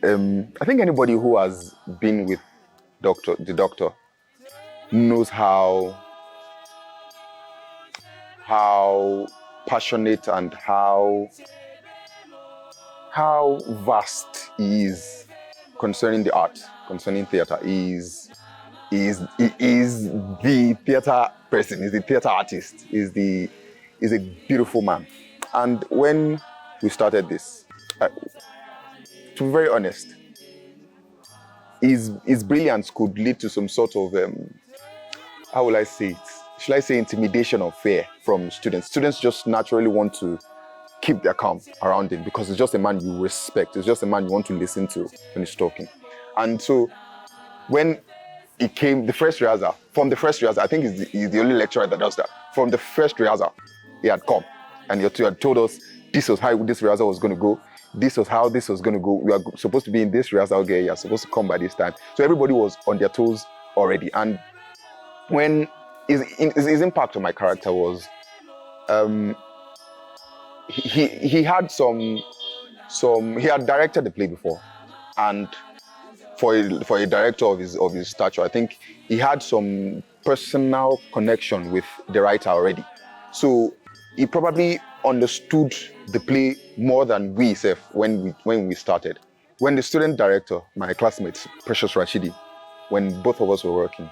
I think anybody who has been with the doctor knows how passionate and how vast he is concerning the art, concerning theater. He is the theater person. He's the theater artist. He's a beautiful man. And when we started this, to be very honest, his brilliance could lead to some sort of how will I say it? Should I say intimidation or fear from students? Students just naturally want to keep their calm around him because it's just a man you respect. It's just a man you want to listen to when he's talking. And so when it came, from the first rehearsal, I think he's the only lecturer that does that. From the first rehearsal, he had come and he had told us this was how this rehearsal was going to go. This was how this was going to go. We are supposed to be in this rehearsal. Okay, you're supposed to come by this time. So everybody was on their toes already. And when his impact on my character was, he had he had directed the play before, and for a director of his stature, I think he had some personal connection with the writer already. So he probably understood the play more than we self when we started. When the student director, my classmate, Precious Rashidi, when both of us were working,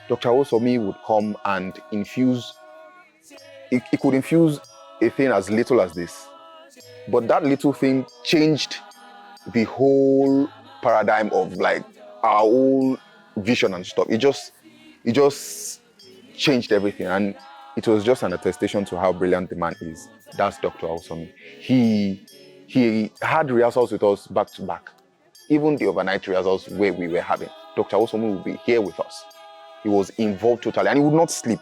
Dr. Awosanmi would come and infuse, he could infuse a thing as little as this. But that little thing changed the whole paradigm of like our whole vision and stuff. It just changed everything. And it was just an attestation to how brilliant the man is. That's Dr. Awosanmi. He had rehearsals with us back to back. Even the overnight rehearsals where we were having, Dr. Awosanmi would be here with us. He was involved totally, and he would not sleep.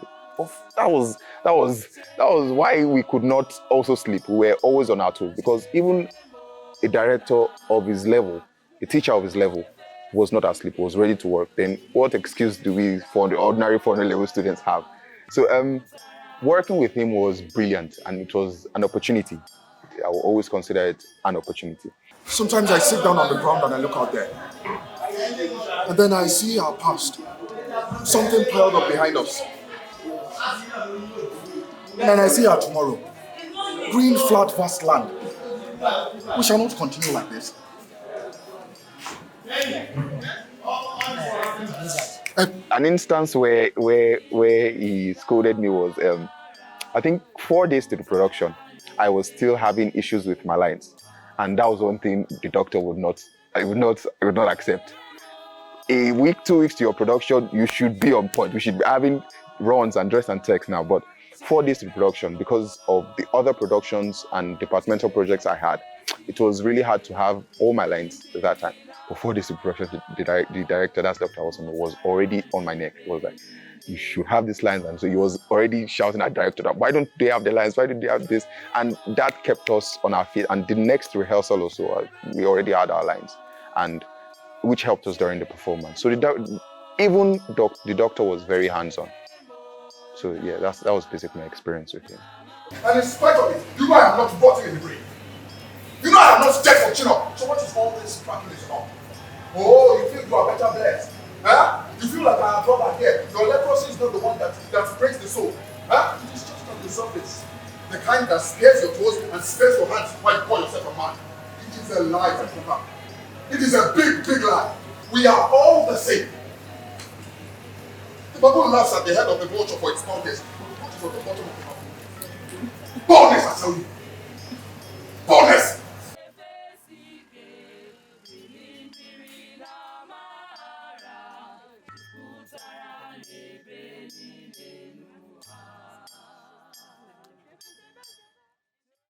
That was why we could not also sleep. We were always on our toes, because even a director of his level, a teacher of his level, was not asleep, was ready to work. Then what excuse do we, for the ordinary 400 level students, have? So working with him was brilliant, and it was an opportunity. I will always consider it an opportunity. Sometimes I sit down on the ground and I look out there, and then I see our past, something piled up behind us. And then I see our tomorrow, green, flat, vast land. We shall not continue like this. An instance where he scolded me was, I think 4 days to the production, I was still having issues with my lines, and that was one thing the doctor would not accept. A week, 2 weeks to your production, you should be on point. We should be having runs and dress and text now. But 4 days to the production, because of the other productions and departmental projects I had, it was really hard to have all my lines at that time. But 4 days to production, the director, that's Dr. Awosanmi, was already on my neck. He was like, you should have these lines. And so he was already shouting at director, why don't they have the lines? Why did they have this? And that kept us on our feet. And the next rehearsal also, we already had our lines, and which helped us during the performance. So the doctor was very hands-on. So yeah, that was basically my experience with him. And in spite of it, you know I am not rotting in the brain. You know I am not dead for chin-up. So what is all this cracking is about? Oh, you feel you are better blessed. Huh? You feel like I am brother here. Your leprosy is not the one that breaks the soul. Huh? It is just on the surface. The kind that spares your toes and spares your hands while you call yourself a man. It is a lie that come up. It is a big, big lie. We are all the same. The Bible laughs at the head of the vulture for its boldness. What is at the bottom of the mouth? Boldness, I tell you.